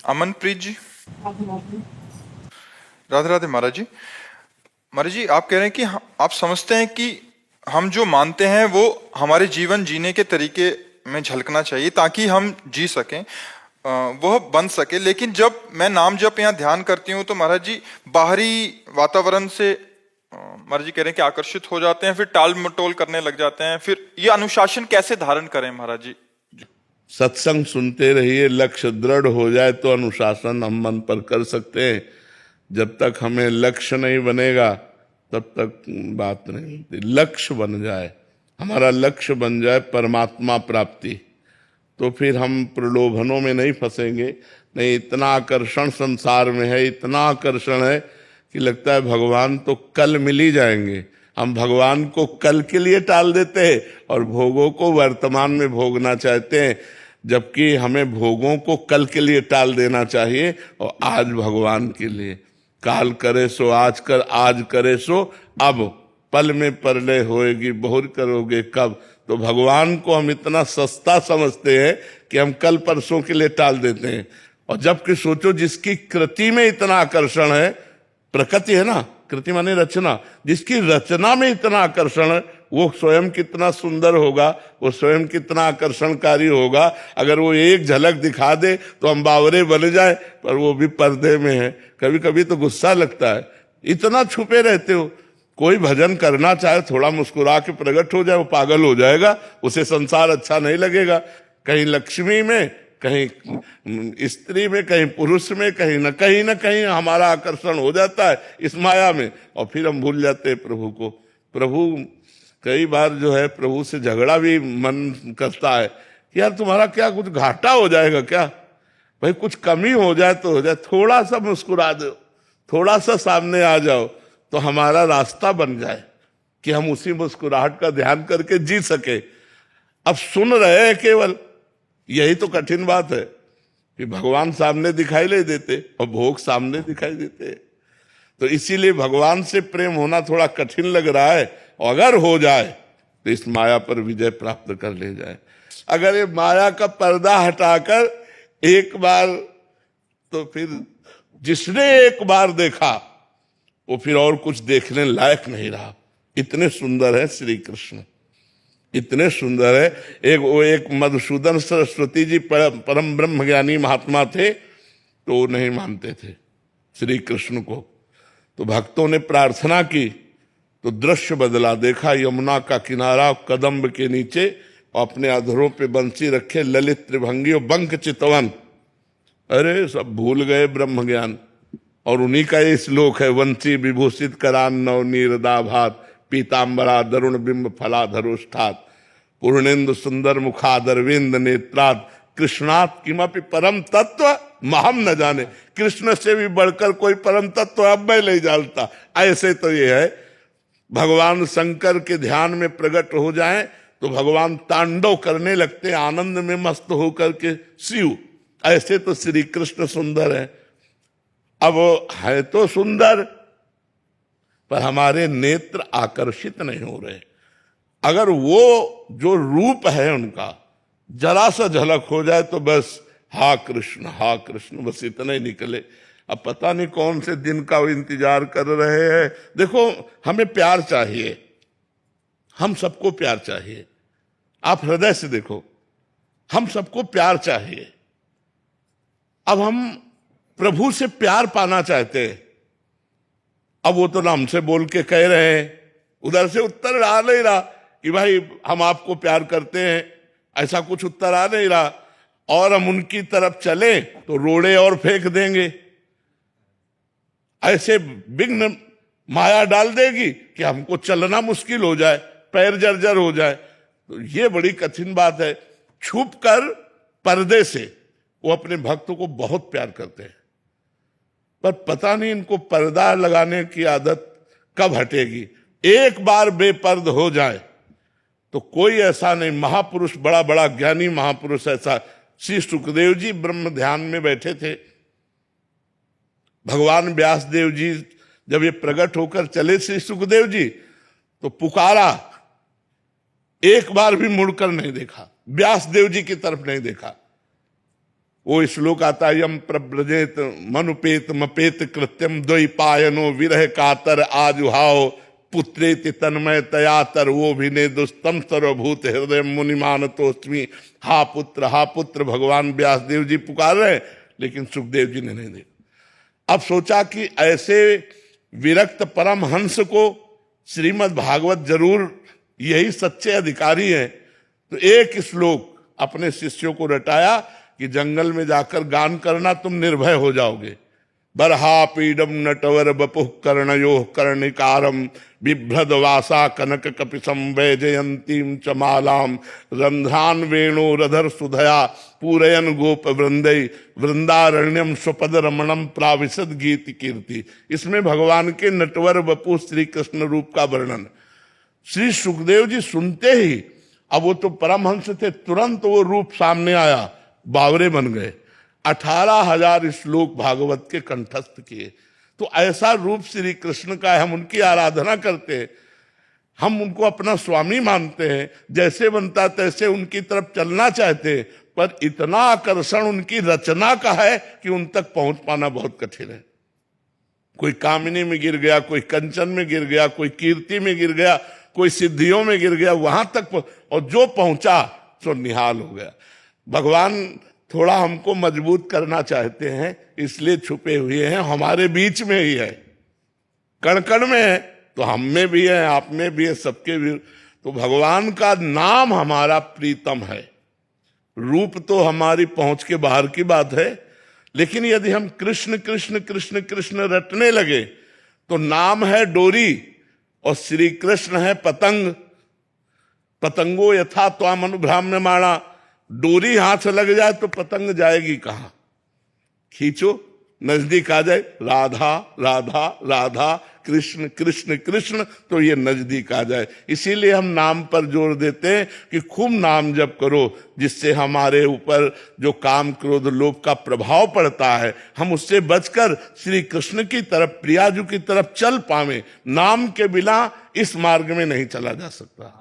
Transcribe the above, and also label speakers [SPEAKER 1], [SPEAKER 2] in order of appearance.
[SPEAKER 1] अमनप्रीत जी, राधे राधे महाराज जी। महाराज जी, आप कह रहे हैं कि आप समझते हैं कि हम जो मानते हैं वो हमारे जीवन जीने के तरीके में झलकना चाहिए ताकि हम जी सकें, वह बन सके। लेकिन जब मैं नाम जप यहाँ ध्यान करती हूँ तो महाराज जी बाहरी वातावरण से महाराज जी कह रहे हैं कि आकर्षित हो जाते हैं, फिर टाल मटोल करने लग जाते हैं। फिर ये अनुशासन कैसे धारण करें महाराज जी?
[SPEAKER 2] सत्संग सुनते रहिए, लक्ष्य दृढ़ हो जाए तो अनुशासन हम मन पर कर सकते हैं। जब तक हमें लक्ष्य नहीं बनेगा तब तक बात नहीं होती। लक्ष्य बन जाए, हमारा लक्ष्य बन जाए परमात्मा प्राप्ति, तो फिर हम प्रलोभनों में नहीं फंसेंगे। नहीं, इतना आकर्षण संसार में है, इतना आकर्षण है कि लगता है भगवान तो कल मिल ही जाएंगे। हम भगवान को कल के लिए टाल देते हैं और भोगों को वर्तमान में भोगना चाहते हैं, जबकि हमें भोगों को कल के लिए टाल देना चाहिए और आज भगवान के लिए। काल करे सो आज कर, आज करे सो अब, पल में परलय होएगी बहुर करोगे कब। तो भगवान को हम इतना सस्ता समझते हैं कि हम कल परसों के लिए टाल देते हैं। और जबकि सोचो, जिसकी कृति में इतना आकर्षण है, प्रकृति है ना, कृति माने रचना, जिसकी रचना में इतना आकर्षण है, वो स्वयं कितना सुंदर होगा, वो स्वयं कितना आकर्षणकारी होगा। अगर वो एक झलक दिखा दे तो हम बावरे बन जाए, पर वो भी पर्दे में है। कभी कभी तो गुस्सा लगता है, इतना छुपे रहते हो। कोई भजन करना चाहे, थोड़ा मुस्कुरा के प्रकट हो जाए, वो पागल हो जाएगा, उसे संसार अच्छा नहीं लगेगा। कहीं लक्ष्मी में, कहीं स्त्री में, कहीं पुरुष में, कहीं न कहीं हमारा आकर्षण हो जाता है इस माया में, और फिर हम भूल जाते हैं प्रभु को। प्रभु कई बार जो है, प्रभु से झगड़ा भी मन करता है कि यार तुम्हारा क्या कुछ घाटा हो जाएगा क्या, भाई कुछ कमी हो जाए तो हो जाए, थोड़ा सा मुस्कुरा दो, थोड़ा सा सामने आ जाओ तो हमारा रास्ता बन जाए कि हम उसी मुस्कुराहट का ध्यान करके जी सके। अब सुन रहे हैं केवल, यही तो कठिन बात है कि भगवान सामने दिखाई नहीं देते और भोग सामने दिखाई देते। तो इसीलिए भगवान से प्रेम होना थोड़ा कठिन लग रहा है, और अगर हो जाए तो इस माया पर विजय प्राप्त कर ले जाए। अगर ये माया का पर्दा हटाकर एक बार, तो फिर जिसने एक बार देखा वो फिर और कुछ देखने लायक नहीं रहा। इतने सुंदर है श्री कृष्ण, इतने सुंदर है। एक मधुसूदन सरस्वती जी परम ब्रह्म ज्ञानी महात्मा थे, तो वो नहीं मानते थे श्री कृष्ण को। तो भक्तों ने प्रार्थना की तो दृश्य बदला। देखा यमुना का किनारा कदम्ब के नीचे, और अपने अधरों पे बंसी रखे ललित त्रिभंगी और बंक चितवन। अरे सब भूल गए ब्रह्म ज्ञान। और उन्हीं का ये श्लोक है, वंशी विभूषित करान नव नीरदाभात, पीताम्बरा दरुण बिंब फलाधरोष्ठात, पूर्णेन्दु सुंदर मुखादरविंद नेत्रात, कृष्णात किमपि परम तत्व महम न जाने। कृष्ण से भी बढ़कर कोई परम तत्व अब मैं नहीं जानता। ऐसे तो ये है, भगवान शंकर के ध्यान में प्रकट हो जाएं तो भगवान तांडव करने लगते, आनंद में मस्त होकर के शिव। ऐसे तो श्री कृष्ण सुंदर है। अब है तो सुंदर, पर हमारे नेत्र आकर्षित नहीं हो रहे। अगर वो जो रूप है उनका जरा सा झलक हो जाए तो बस हा कृष्ण, बस इतना ही निकले। अब पता नहीं कौन से दिन का वो इंतजार कर रहे हैं। देखो, हमें प्यार चाहिए, हम सबको प्यार चाहिए। आप हृदय से देखो, हम सबको प्यार चाहिए। अब हम प्रभु से प्यार पाना चाहते हैं। अब वो तो ना हमसे बोल के कह रहे हैं, उधर से उत्तर आ नहीं रहा कि भाई हम आपको प्यार करते हैं, ऐसा कुछ उत्तर आ नहीं रहा। और हम उनकी तरफ चले तो रोड़े और फेंक देंगे। ऐसे विघ्न माया डाल देगी कि हमको चलना मुश्किल हो जाए, पैर जर्जर हो जाए। तो ये बड़ी कठिन बात है। छुप कर पर्दे से वो अपने भक्तों को बहुत प्यार करते हैं, पर पता नहीं इनको पर्दा लगाने की आदत कब हटेगी। एक बार बेपर्द हो जाए तो कोई ऐसा नहीं। महापुरुष, बड़ा बड़ा ज्ञानी महापुरुष, ऐसा श्री सुखदेव जी ब्रह्म ध्यान में बैठे थे। भगवान व्यास देव जी जब ये प्रकट होकर चले श्री सुखदेव जी, तो पुकारा, एक बार भी मुड़कर नहीं देखा, व्यास देव जी की तरफ नहीं देखा। वो श्लोक आता है, यम प्रव्रजेत मनुपेत मपेत कृत्यम द्वैपायनो विरह कातर आजुहाओ पुत्रेति तन्मय तयातर वो भिने दुस्तम सर्वभूत हृदय मुनिमान तोस्मी। हा पुत्र भगवान व्यासदेव जी पुकार रहे, लेकिन सुखदेव जी ने नहीं देखा। अब सोचा कि ऐसे विरक्त परम हंस को श्रीमद् भागवत जरूर यही सच्चे अधिकारी हैं। तो एक श्लोक अपने शिष्यों को रटाया कि जंगल में जाकर गान करना, तुम निर्भय हो जाओगे। बरहा पीडम नटवर बपुः कर्णयोः कर्णिकारम बिभ्रद वासा कनक कपिसम वैजयंतीम च मालाम रंध्रान वेणोरधर सुधया पूरयन गोप वृंदई वृंदारण्यम स्वपद रमणम प्राविशद गीत कीर्ति। इसमें भगवान के नटवर बपु श्री कृष्ण रूप का वर्णन। श्री सुखदेव जी सुनते ही, अब वो तो परमहंस थे, तुरंत वो रूप सामने आया, बावरे बन गए। 18,000 श्लोक भागवत के कंठस्थ किए। तो ऐसा रूप श्री कृष्ण का है, हम उनकी आराधना करते हैं, हम उनको अपना स्वामी मानते हैं, जैसे बनता तैसे उनकी तरफ चलना चाहते हैं, पर इतना आकर्षण उनकी रचना का है कि उन तक पहुंच पाना बहुत कठिन है। कोई कामिनी में गिर गया, कोई कंचन में गिर गया, कोई कीर्ति में गिर गया, कोई सिद्धियों में गिर गया, वहां तक और जो पहुंचा सो निहाल हो गया। भगवान थोड़ा हमको मजबूत करना चाहते हैं, इसलिए छुपे हुए हैं, हमारे बीच में ही है, कण कण में है, तो हम में भी है, आप में भी है, सबके भी। तो भगवान का नाम हमारा प्रीतम है। रूप तो हमारी पहुंच के बाहर की बात है, लेकिन यदि हम कृष्ण कृष्ण कृष्ण कृष्ण रटने लगे तो नाम है डोरी और श्री कृष्ण है पतंग। पतंगो यथा त्वाम अनुभ्राम्यमाणा, डोरी हाथ लग जाए तो पतंग जाएगी कहां? खींचो, नजदीक आ जाए, राधा राधा राधा कृष्ण कृष्ण कृष्ण, तो ये नजदीक आ जाए। इसीलिए हम नाम पर जोर देते हैं कि खूब नाम जप करो, जिससे हमारे ऊपर जो काम क्रोध लोभ का प्रभाव पड़ता है, हम उससे बचकर श्री कृष्ण की तरफ, प्रियाजू की तरफ चल पावे। नाम के बिना इस मार्ग में नहीं चला जा सकता।